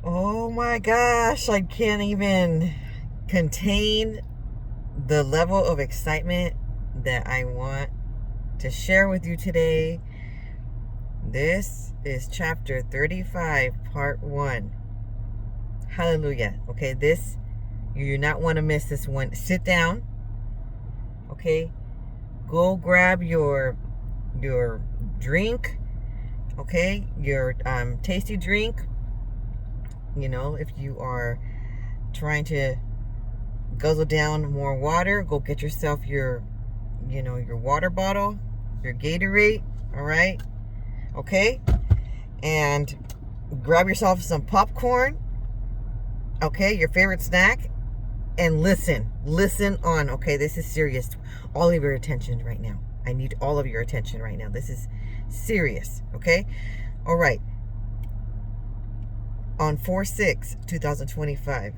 Oh my gosh, I can't even contain the level of excitement that I want to share with you today. This is chapter 35, part 1. Hallelujah. Okay, you do not want to miss this one. Sit down. Okay, go grab your drink. Okay, your tasty drink. You know, if you are trying to guzzle down more water, go get yourself your water bottle, your Gatorade. All right, okay, and grab yourself some popcorn. Okay, your favorite snack, and listen on. Okay, this is serious. All of your attention right now. I need all of your attention right now. This is serious. Okay, all right. On 4/6/2025,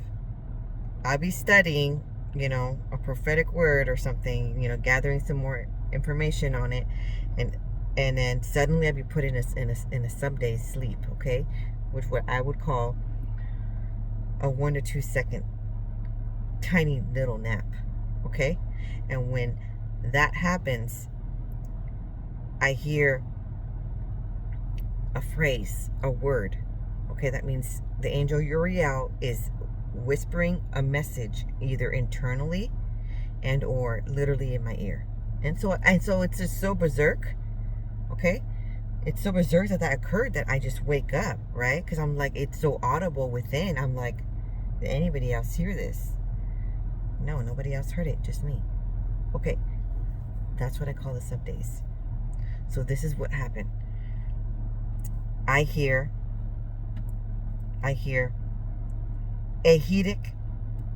I'll be studying, a prophetic word or something, gathering some more information on it, and then suddenly I'll be put in a subdaze sleep, okay, which what I would call a 1 to 2 second tiny little nap, okay, and when that happens, I hear a phrase, a word. Okay, that means the angel Uriel is whispering a message either internally and or literally in my ear. And so it's just so berserk. Okay? It's so berserk that occurred that I just wake up, right? Because I'm like, it's so audible within. I'm like, did anybody else hear this? No, nobody else heard it, just me. Okay. That's what I call the subdaze. So this is what happened. I hear a hedict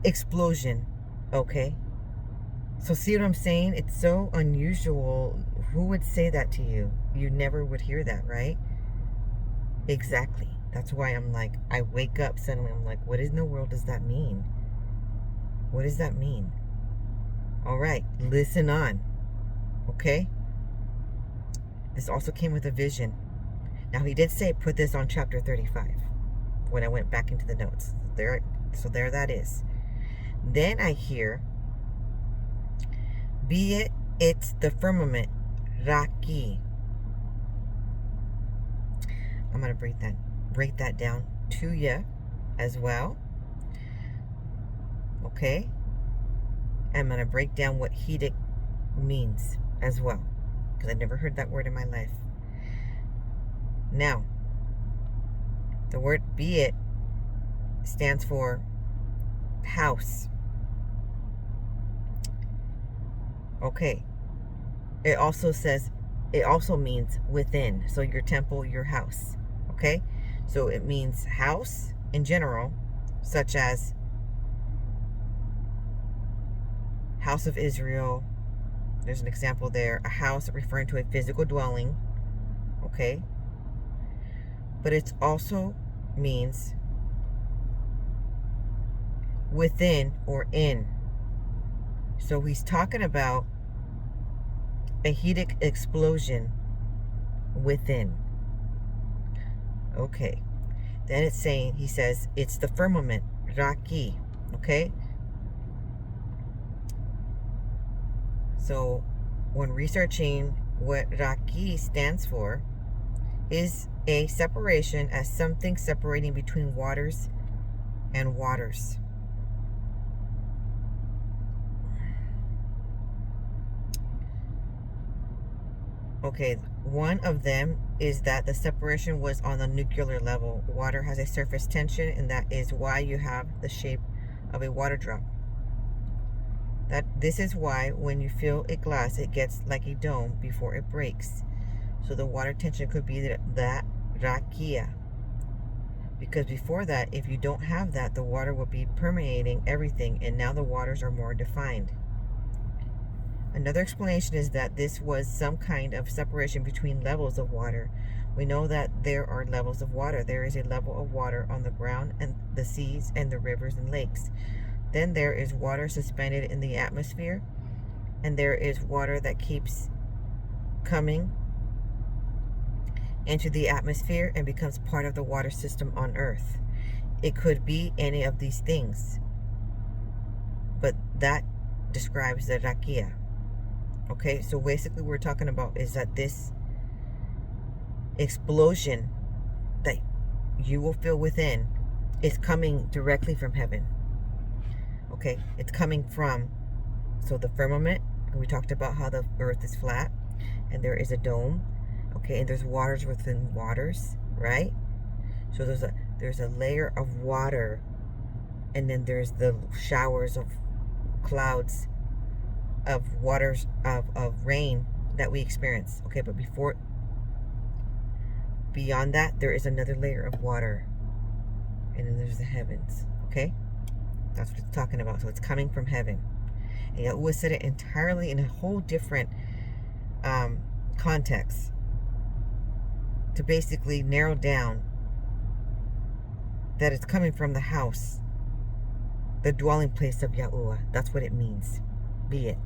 explosion. Okay, so see what I'm saying? It's so unusual. Who would say that to you? You never would hear that, right? Exactly. That's why I'm like, I wake up suddenly, I'm like, what in the world does that mean? What does that mean? All right, listen on. Okay, this also came with a vision. Now he did say put this on chapter 35 when I went back into the notes. So there that is. Then I hear, it's the firmament, Raki. I'm gonna break that down to you as well. Okay? I'm gonna break down what hedict means as well, because I've never heard that word in my life. Now, the word be it stands for house. Okay. It also means within. So your temple, your house. Okay? So it means house in general, such as house of Israel. There's an example there. A house referring to a physical dwelling. Okay? But it also means within or in. So he's talking about a hedict explosion within. Okay. Then he says it's the firmament, Raki. Okay? So when researching what Raki stands for, is a separation as something separating between waters and waters. Okay, one of them is that the separation was on the nuclear level. Water has a surface tension, and that is why you have the shape of a water drop. This is why when you fill a glass, it gets like a dome before it breaks. So the water tension could be that rakia. Because before that, if you don't have that, the water will be permeating everything, and now the waters are more defined. Another explanation is that this was some kind of separation between levels of water. We know that there are levels of water. There is a level of water on the ground and the seas and the rivers and lakes. Then there is water suspended in the atmosphere, and there is water that keeps coming into the atmosphere and becomes part of the water system on Earth. It could be any of these things, but that describes the rakia. Okay, so basically what we're talking about is that this explosion that you will feel within is coming directly from heaven. Okay, it's coming from, so the firmament, we talked about how the earth is flat and there is a dome. Okay, and there's waters within waters, right? So there's a layer of water, and then there's the showers of clouds of waters of rain that we experience. Okay, but beyond that, there is another layer of water, and then there's the heavens. Okay, that's what it's talking about. So it's coming from heaven. And Yahuwah said it entirely in a whole different context to basically narrow down that it's coming from the house, the dwelling place of Yahuwah. That's what it means. Be it.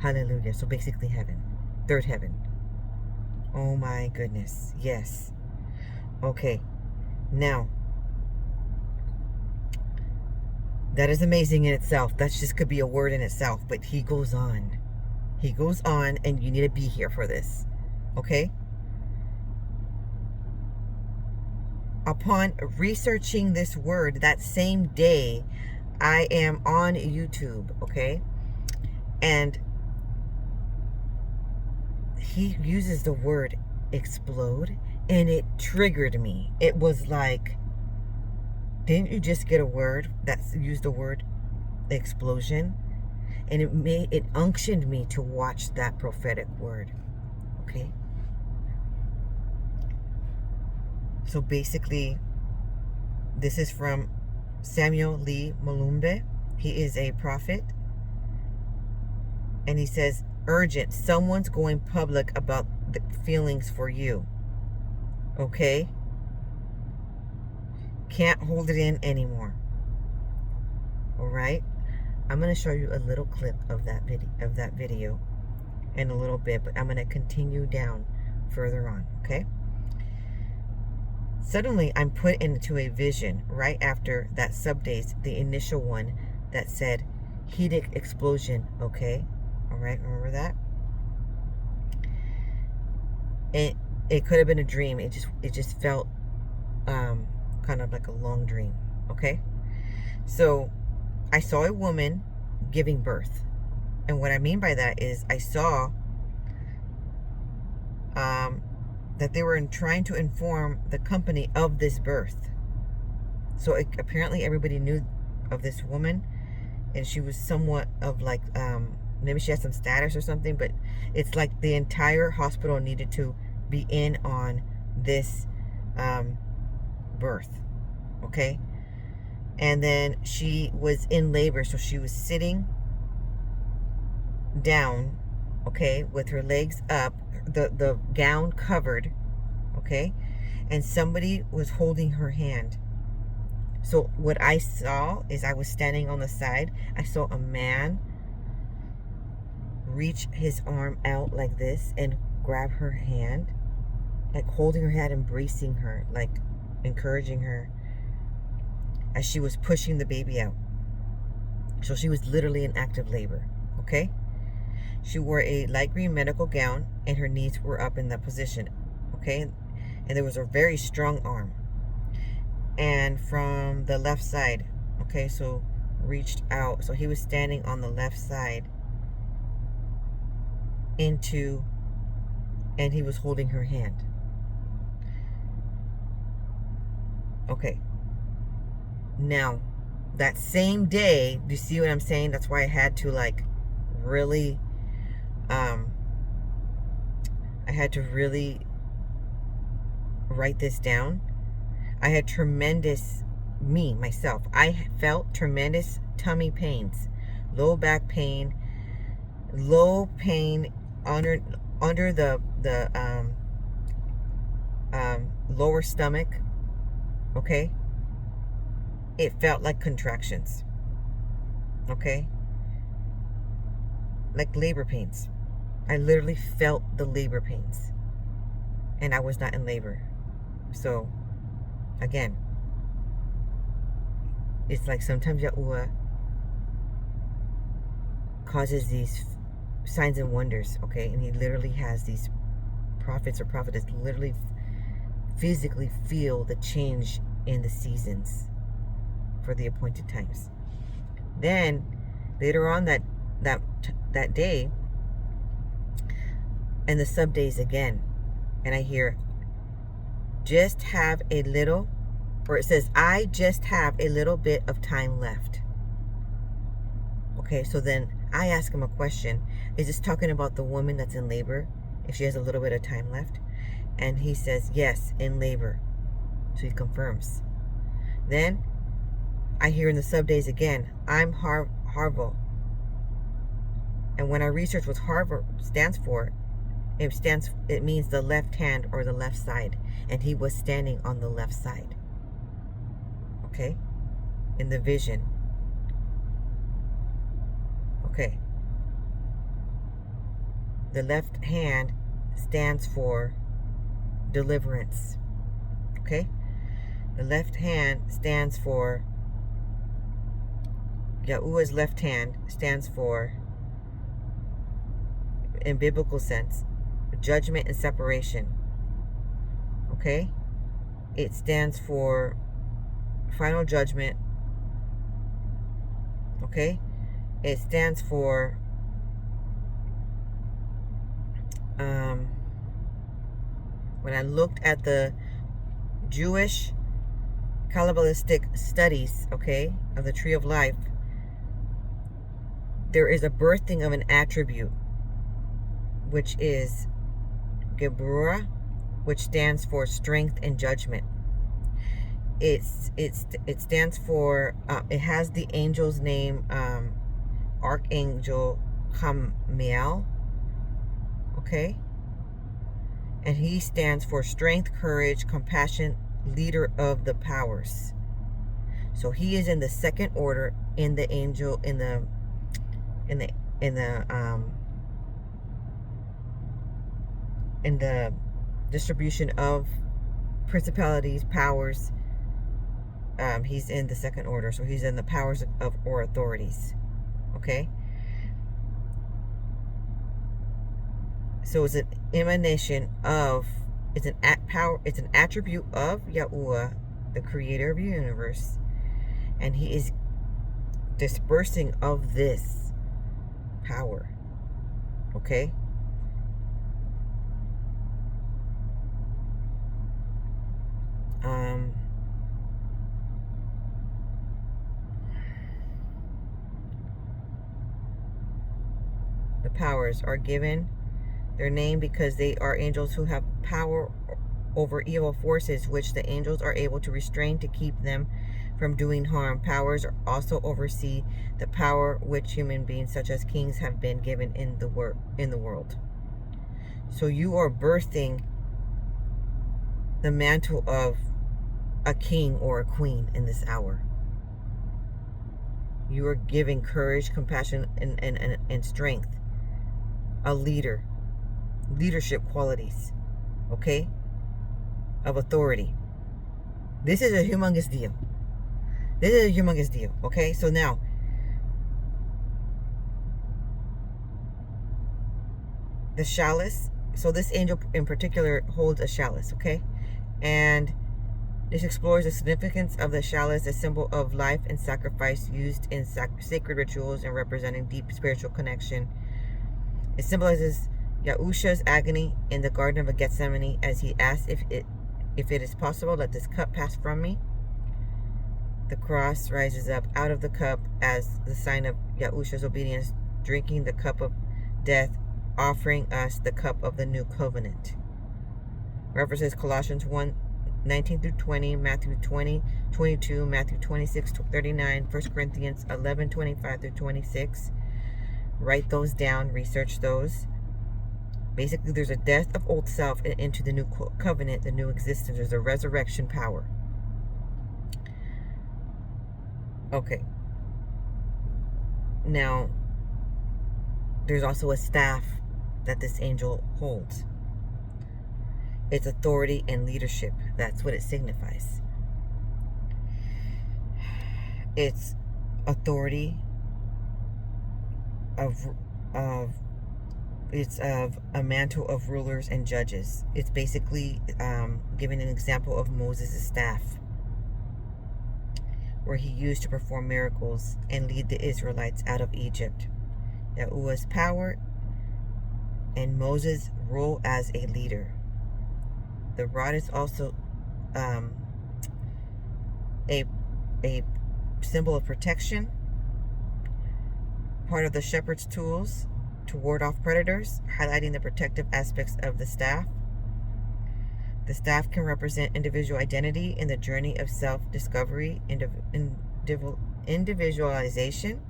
Hallelujah. So basically heaven. Third heaven. Oh my goodness. Yes. Okay. Now, that is amazing in itself. That just could be a word in itself. But he goes on. He goes on, and you need to be here for this. Okay? Upon researching this word that same day, I am on YouTube, okay? And he uses the word explode, and it triggered me. It was like, didn't you just get a word that used the word explosion? And it unctioned me to watch that prophetic word, okay? So basically, this is from Samuel Lee Malumbe. He is a prophet. And he says, urgent, someone's going public about the feelings for you. Okay? Can't hold it in anymore. Alright? I'm going to show you a little clip of that video in a little bit, but I'm going to continue down further on. Okay? Suddenly, I'm put into a vision right after that subdaze, the initial one that said hedict explosion. Okay, all right, remember that? It could have been a dream. It just felt kind of like a long dream. Okay, so I saw a woman giving birth, and what I mean by that is I saw that they were trying to inform the company of this birth. So apparently everybody knew of this woman, and she was somewhat of like, maybe she had some status or something, but it's like the entire hospital needed to be in on this birth, okay? And then she was in labor, so she was sitting down, okay, with her legs up, the gown covered, okay, and somebody was holding her hand. So what I saw is I was standing on the side. I saw a man reach his arm out like this and grab her hand, like holding her hand, embracing her, like encouraging her as she was pushing the baby out. So she was literally in active labor, okay? She wore a light green medical gown, and her knees were up in that position, okay? And there was a very strong arm. And from the left side, okay, so reached out. So he was standing on the left side and he was holding her hand. Okay. Now, that same day, do you see what I'm saying? That's why I had to like really I had to really write this down. I had myself, I felt tremendous tummy pains, low back pain, low pain under the lower stomach, okay? It felt like contractions, okay? Like labor pains. I literally felt the labor pains, and I was not in labor. So again, it's like sometimes Yahuwah causes these signs and wonders, okay? And he literally has these prophets or prophetess literally physically feel the change in the seasons for the appointed times. Then later on that day, and the subdaze again, and I hear, just have a little, or it says, I just have a little bit of time left. Okay, so then I ask him a question. Is this talking about the woman that's in labor, if she has a little bit of time left? And he says, yes, in labor. So he confirms. Then I hear in the subdaze again, I'm Harvo. And when I research what Harvo stands for, it means the left hand or the left side. And he was standing on the left side. Okay? In the vision. Okay. The left hand stands for deliverance. Okay? The left hand stands for, Yahuwah's left hand stands for, in biblical sense, judgment and separation. Okay? It stands for final judgment. Okay? It stands for when I looked at the Jewish Kabbalistic studies, okay, of the tree of life, there is a birthing of an attribute, which is GEBURAH, which stands for strength and judgment. It stands for, it has the angel's name, Archangel Chamael, okay? And he stands for strength, courage, compassion, leader of the powers. So he is in the second order in the angel, in the distribution of principalities, powers. He's in the second order, so he's in the powers of or authorities. Okay. So it's an emanation of, it's an attribute of Yahuwah, the creator of the universe, and he is dispersing of this power. Okay? The powers are given their name because they are angels who have power over evil forces, which the angels are able to restrain to keep them from doing harm. Powers also oversee the power which human beings such as kings have been given in the world. So you are birthing the mantle of a king or a queen in this hour. You are giving courage, compassion, and strength. A leader. Leadership qualities. Okay? Of authority. This is a humongous deal. This is a humongous deal. Okay? So now, the chalice. So this angel in particular holds a chalice. Okay? And this explores the significance of the chalice, a symbol of life and sacrifice used in sacred rituals and representing deep spiritual connection. It symbolizes Yahusha's agony in the Garden of Gethsemane as he asked if it is possible, let this cup pass from me. The cross rises up out of the cup as the sign of Yahusha's obedience, drinking the cup of death, offering us the cup of the new covenant. References Colossians 1:19 through 20, Matthew 20:22, Matthew 26:39, 1 Corinthians 11:25 through 26. Write those down, research those. Basically, there's a death of old self and into the new covenant, the new existence. There's a resurrection power. Okay. Now, there's also a staff that this angel holds. It's authority and leadership. That's what it signifies. It's authority of it's of a mantle of rulers and judges. It's basically giving an example of Moses' staff, where he used to perform miracles and lead the Israelites out of Egypt. Yahuwah's power and Moses' role as a leader. The rod is also a symbol of protection, part of the shepherd's tools to ward off predators, highlighting the protective aspects of the staff. The staff can represent individual identity in the journey of self-discovery, individualization,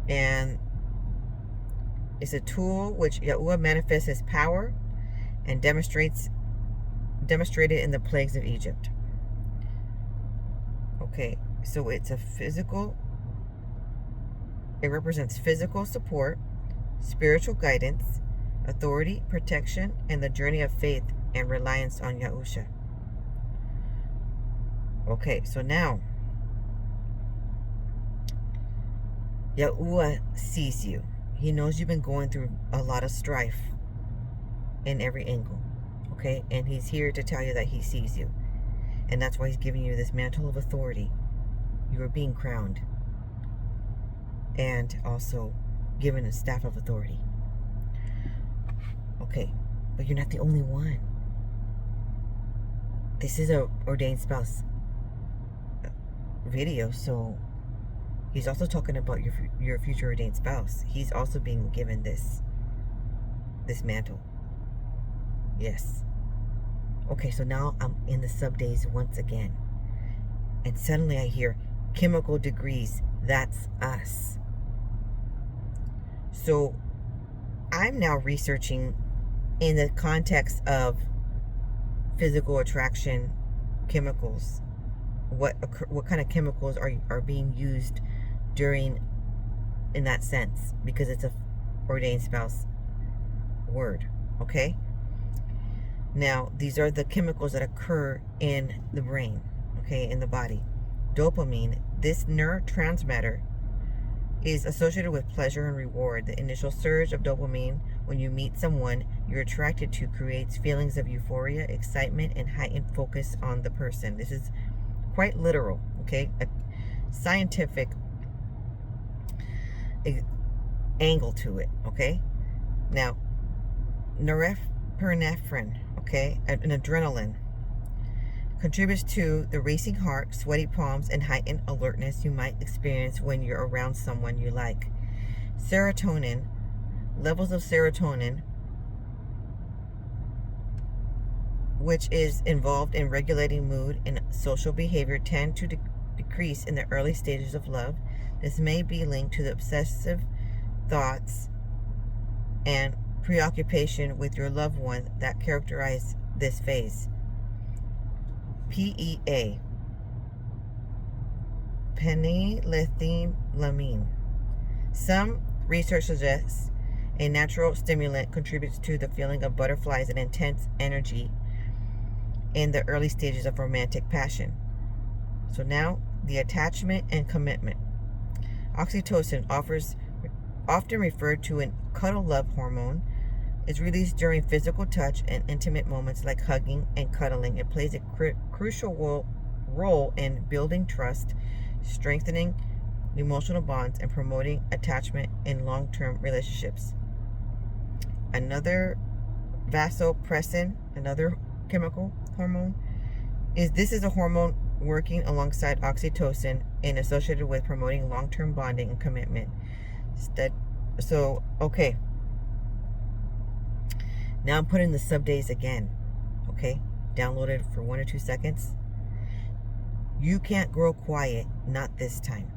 and it's a tool which Yahuwah manifests his power and demonstrated in the plagues of Egypt. Okay, so it's a physical, it represents physical support, spiritual guidance, authority, protection, and the journey of faith and reliance on Yahusha. Okay, so now Yahuwah sees you. He knows you've been going through a lot of strife in every angle. Okay, and he's here to tell you that he sees you. And that's why he's giving you this mantle of authority. You are being crowned. And also given a staff of authority. Okay, but you're not the only one. This is a ordained spouse video, so he's also talking about your future ordained spouse. He's also being given this mantle. Yes. Okay, so now I'm in the subdaze once again. And suddenly I hear chemical degrees. That's us. So I'm now researching in the context of physical attraction chemicals. What kind of chemicals are being used in that sense, because it's a ordained spouse word. Okay? Now, these are the chemicals that occur in the brain, okay, in the body. Dopamine, this neurotransmitter, is associated with pleasure and reward. The initial surge of dopamine when you meet someone you're attracted to creates feelings of euphoria, excitement, and heightened focus on the person. This is quite literal, okay? A scientific angle to it, okay? Now, norepinephrine, okay, an adrenaline, contributes to the racing heart, sweaty palms, and heightened alertness you might experience when you're around someone you like. Serotonin, levels of serotonin, which is involved in regulating mood and social behavior, tend to decrease in the early stages of love. This may be linked to the obsessive thoughts and preoccupation with your loved one that characterize this phase. PEA, phenylethylamine. Some research suggests a natural stimulant contributes to the feeling of butterflies and intense energy in the early stages of romantic passion. So now, the attachment and commitment. Oxytocin, often referred to as cuddle love hormone, is released during physical touch and intimate moments like hugging and cuddling. It plays a crucial role in building trust, strengthening emotional bonds, and promoting attachment in long-term relationships. Another vasopressin, another chemical hormone, this is a hormone working alongside oxytocin and associated with promoting long-term bonding and commitment. So, okay. Now I'm putting the subdaze again. Okay? Download it for 1 or 2 seconds. You can't grow quiet, not this time.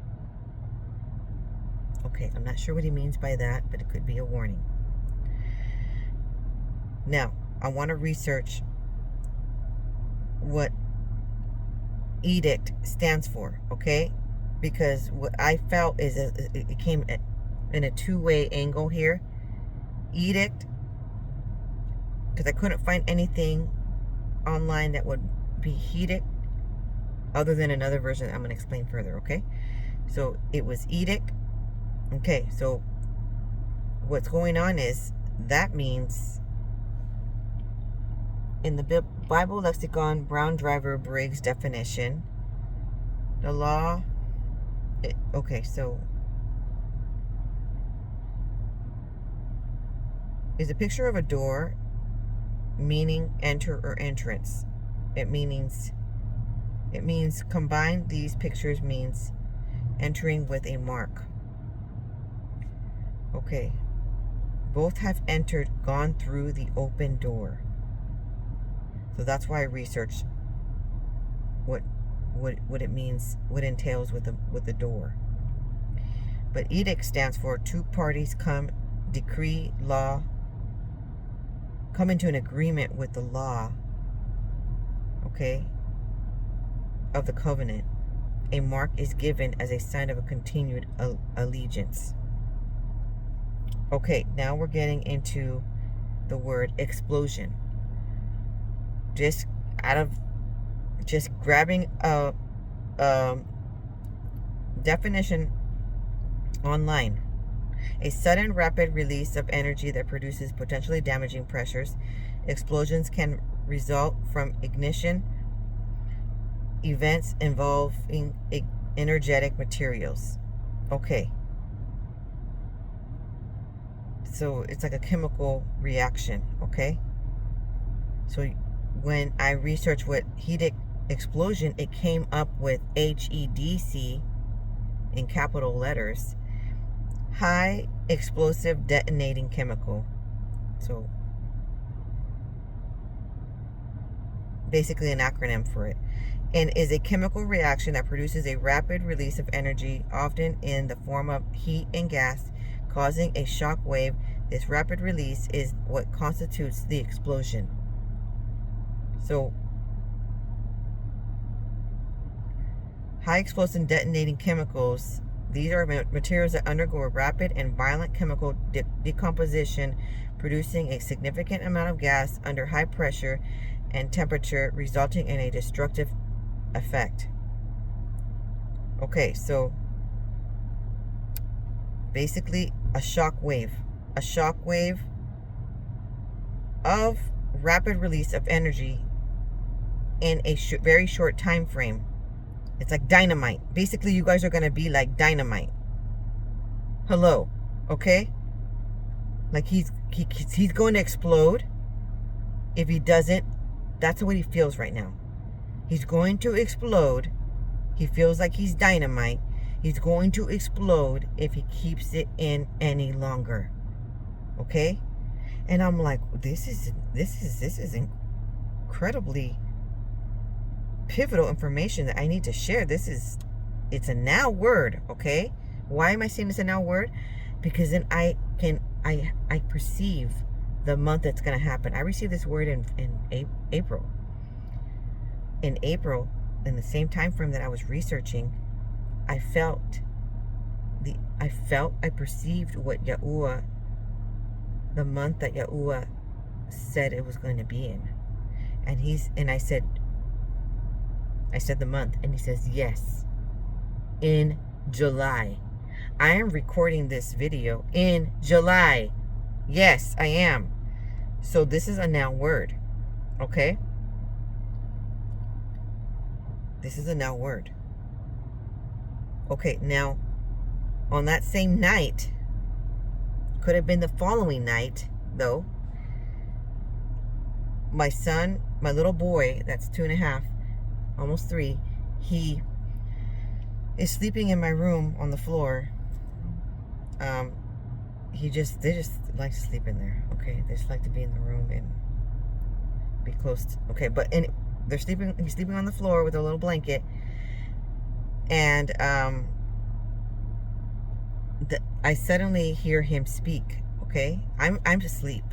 Okay, I'm not sure what he means by that, but it could be a warning. Now, I want to research what hedict stands for, okay? Because what I felt is it came in a two-way angle here. Hedict, because I couldn't find anything online that would be hedict, other than another version I'm going to explain further, okay? So it was edict. Okay, so what's going on is, that means in the Bible lexicon, Brown Driver Briggs definition, the law, okay, so is a picture of a door, meaning enter or entrance. It means combined, these pictures means entering with a mark. Okay, both have entered, gone through the open door. So that's why I researched what it means, what entails with the door. But edict stands for two parties come, decree, law, come into an agreement with the law, okay, of the covenant. A mark is given as a sign of a continued allegiance. Okay, now we're getting into the word explosion. Just grabbing a definition online. A sudden rapid release of energy that produces potentially damaging pressures. Explosions can result from ignition events involving energetic materials. Okay. So it's like a chemical reaction, okay? So when I researched what hedict explosion, it came up with HEDC in capital letters. High explosive detonating chemical. So basically an acronym for it. And is a chemical reaction that produces a rapid release of energy, often in the form of heat and gas, causing a shock wave. This rapid release is what constitutes the explosion. So, high explosive detonating chemicals, these are materials that undergo a rapid and violent chemical decomposition, producing a significant amount of gas under high pressure and temperature, resulting in a destructive effect. Okay, so basically a shock wave of rapid release of energy in a very short time frame. It's like dynamite. Basically, you guys are going to be like dynamite. Hello, okay? Like he's going to explode. If he doesn't, that's what he feels right now. He's going to explode. He feels like he's dynamite. He's going to explode if he keeps it in any longer. Okay? And I'm like, this is incredibly pivotal information that I need to share. It's a now word, okay? Why am I saying it's a now word? Because then I perceive the month that's going to happen. I received this word in April. In April, in the same time frame that I was researching, I perceived what Yahuwah, the month that Yahuwah said it was going to be in. And I said the month, and he says, yes, in July. I am recording this video in July. Yes, I am. So this is a noun word, okay? This is a noun word. Okay, now, on that same night, could have been the following night, though, my son, my little boy, that's 2.5, almost 3, he is sleeping in my room on the floor. They just like to sleep in there, okay? They just like to be in the room and be close to, okay, but he's sleeping on the floor with a little blanket, and I suddenly hear him speak, okay? I'm asleep,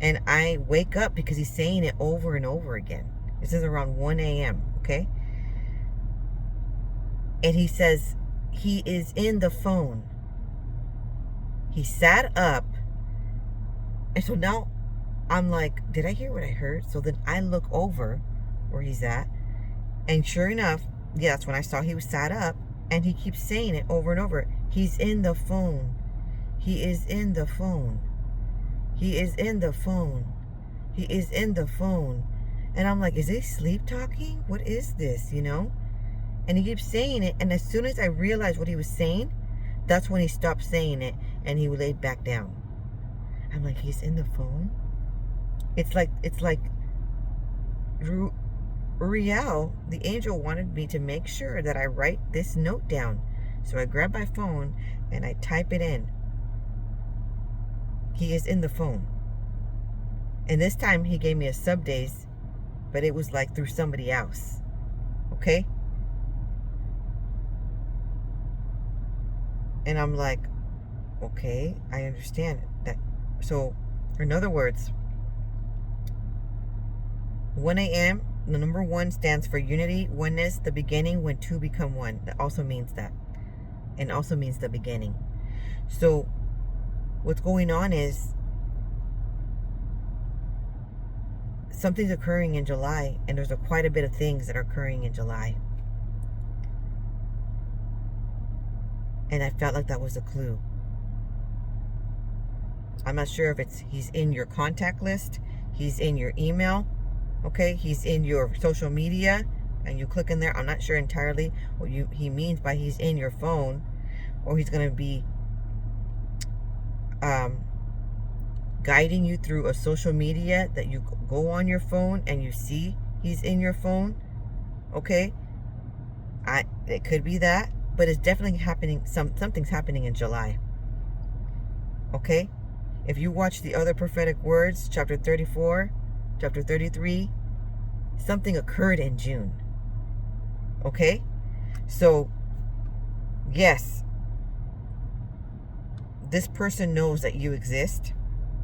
and I wake up because he's saying it over and over again. This is around 1 a.m., okay? And he says he is in the phone. He sat up, and so now I'm like, did I hear what I heard? So then I look over where he's at, and sure enough, yeah, that's when I saw he was sat up, and he keeps saying it over and over. He's in the phone. He is in the phone. He is in the phone. He is in the phone. And I'm like, is he sleep talking? What is this, you know? And he keeps saying it, and as soon as I realized what he was saying, that's when he stopped saying it, and he laid back down. I'm like, he's in the phone? It's like Uriel, the angel, wanted me to make sure that I write this note down. So I grab my phone and I type it in. He is in the phone. And this time he gave me a subdaze, but it was like through somebody else. Okay? And I'm like, okay, I understand that. So, in other words, 1 a.m., the number 1 stands for unity, oneness, the beginning, when two become one. That also means that. And also means the beginning. So, what's going on is something's occurring in July, and there's quite a bit of things that are occurring in July. And I felt like that was a clue. I'm not sure if he's in your contact list, he's in your email, okay, he's in your social media, and you click in there. I'm not sure entirely what he means by he's in your phone, or he's going to be guiding you through a social media that you go on your phone and you see he's in your phone, okay? It could be that, but it's definitely happening. Something's happening in July, okay? If you watch the other prophetic words, chapter 34, chapter 33, something occurred in June, okay? So, yes, this person knows that you exist,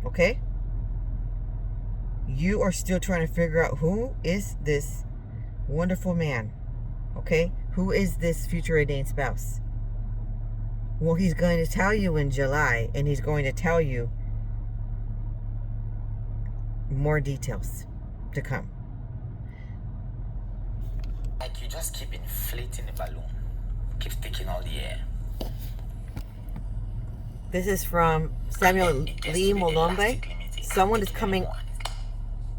okay? You are still trying to figure out who is this wonderful man, okay? Who is this future ordained spouse? Well, he's going to tell you in July, and he's going to tell you more details to come. Like you just keep inflating the balloon, keeps taking all the air. This is from Samuel Lee Molombe. Someone is coming.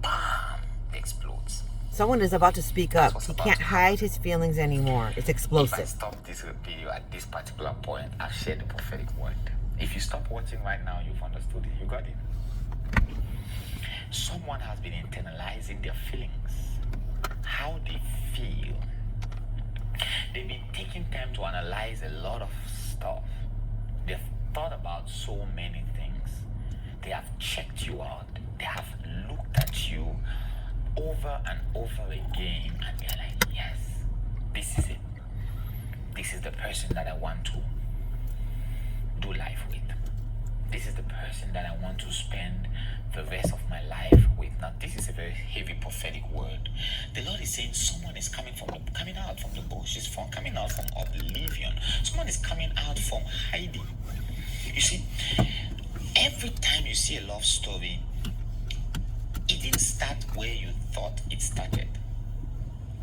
Bam! It explodes. Someone is about to speak up. He can't hide his feelings anymore. It's explosive. If I stop this video at this particular point, I've shared the prophetic word. If you stop watching right now, you've understood it. You got it. Someone has been internalizing their feelings, how they feel. They've been taking time to analyze a lot of stuff. They've thought about so many things. They have checked you out. They have looked at you over and over again, and they're like, yes, this is it. This is the person that I want to do life with. This is the person that I want to spend the rest of my life with. Now, this is a very heavy prophetic word. The Lord is saying someone is coming out from the bushes, coming out from oblivion. Someone is coming out from hiding. You see, every time you see a love story, it didn't start where you thought it started.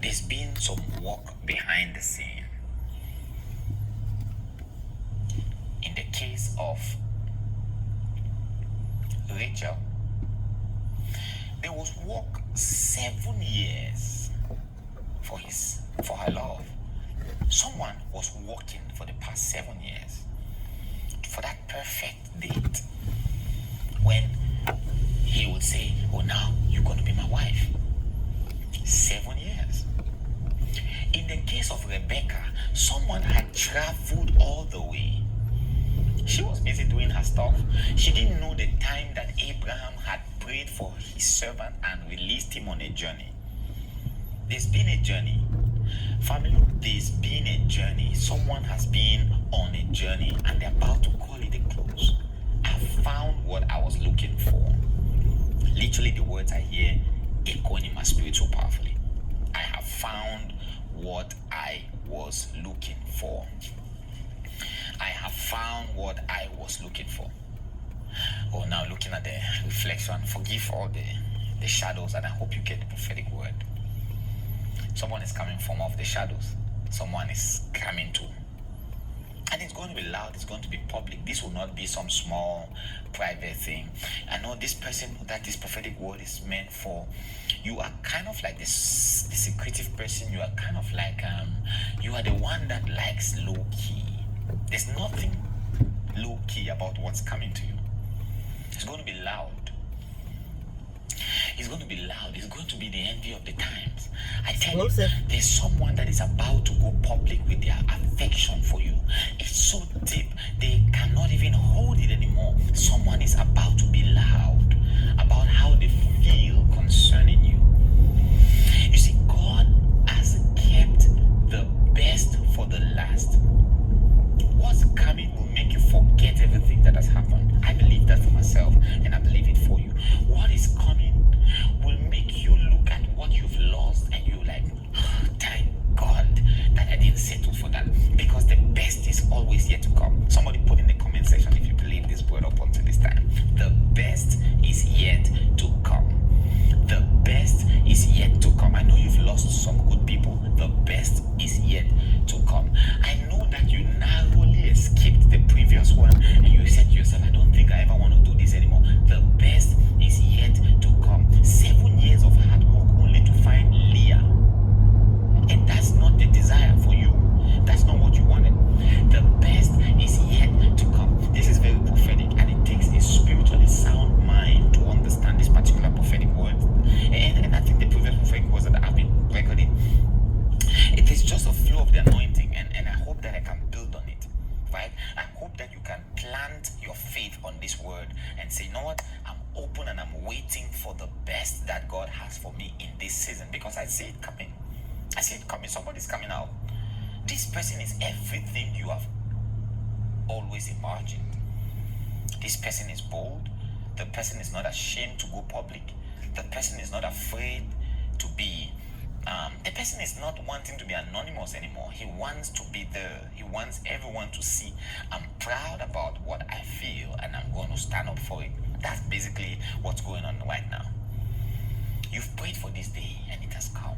There's been some work behind the scene. In the case of Rachel, there was work 7 years for her love. Someone was working for the past 7 years for that perfect date when he would say, oh, now you're going to be my wife. 7 years. In the case of Rebecca, someone had traveled all the way. She was busy doing her stuff. She didn't know the time that Abraham had prayed for his servant and released him on a journey. There's been a journey. Family, there's been a journey. Someone has been on a journey and they're about to call it a close. I found what I was looking for. Literally, the words I hear echoing in my spirit so powerfully. I have found what I was looking for. I have found what I was looking for. Oh, now looking at the reflection, forgive all the shadows, and I hope you get the prophetic word. Someone is coming from off the shadows. Someone is coming to. And it's going to be loud, it's going to be public. This will not be some small private thing. I know this person that this prophetic word is meant for. You are kind of like this the secretive person. You are kind of like you are the one that likes low key. There's nothing low key about what's coming to you. It's going to be loud. It's going to be loud. It's going to be the envy of the times. I tell you, there's someone that is about to go public with their affection for you. It's so deep, they cannot even hold it anymore. Someone is about to be loud about how they feel concerning you. You see, God has kept the best for the last. What's coming will make you forget everything that has happened. I believe that for myself, and I believe it for you. What is coming will make you look at what you've lost and you're like, oh, thank God that I didn't settle for that, because the best is always yet to come. Somebody put in the comment section if you believe this word up until this time. The best is yet to come. The best is yet to come. I know you've lost some good people. The best is yet to come. I know that you narrowly escaped the previous one and you said to yourself, I don't think I ever want to do this anymore. The best is yet to come. 7 years of hard work only to find Leah. And that's not the desire for you. That's not what you wanted. The best is yet to come. This is very prophetic, and it takes a spiritually sound mind to understand this particular prophetic word. And I think the previous prophetic words that I've been recording, it is just a flow of the anointing, and I hope that I can build on it. Right? I hope that you can plant your faith on this word and say, you know what? I'm open and I'm waiting for the best that God has for me in this season, because I see it coming. I see it coming. Somebody's coming out. This person is everything you have always imagined. This person is bold. The person is not ashamed to go public. The person is not afraid to be the person is not wanting to be anonymous anymore. He wants to be there. He wants everyone to see, I'm proud about what I feel and I'm going to stand up for it. That's basically what's going on right now. You've prayed for this day and it has come.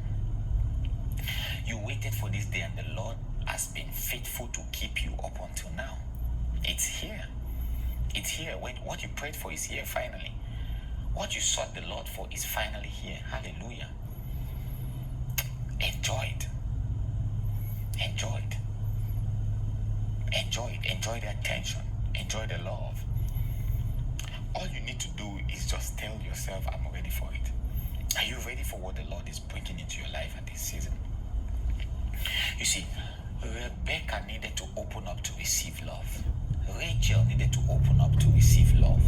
You waited for this day and the Lord has been faithful to keep you up until now. It's here. It's here. What you prayed for is here finally. What you sought the Lord for is finally here. Hallelujah. Enjoy it. Enjoy it. Enjoy it. Enjoy the attention. Enjoy the love. All you need to do is just tell yourself, I'm ready for it. Are you ready for what the Lord is bringing into your life at this season? You see, Rebecca needed to open up to receive love. Rachel needed to open up to receive love.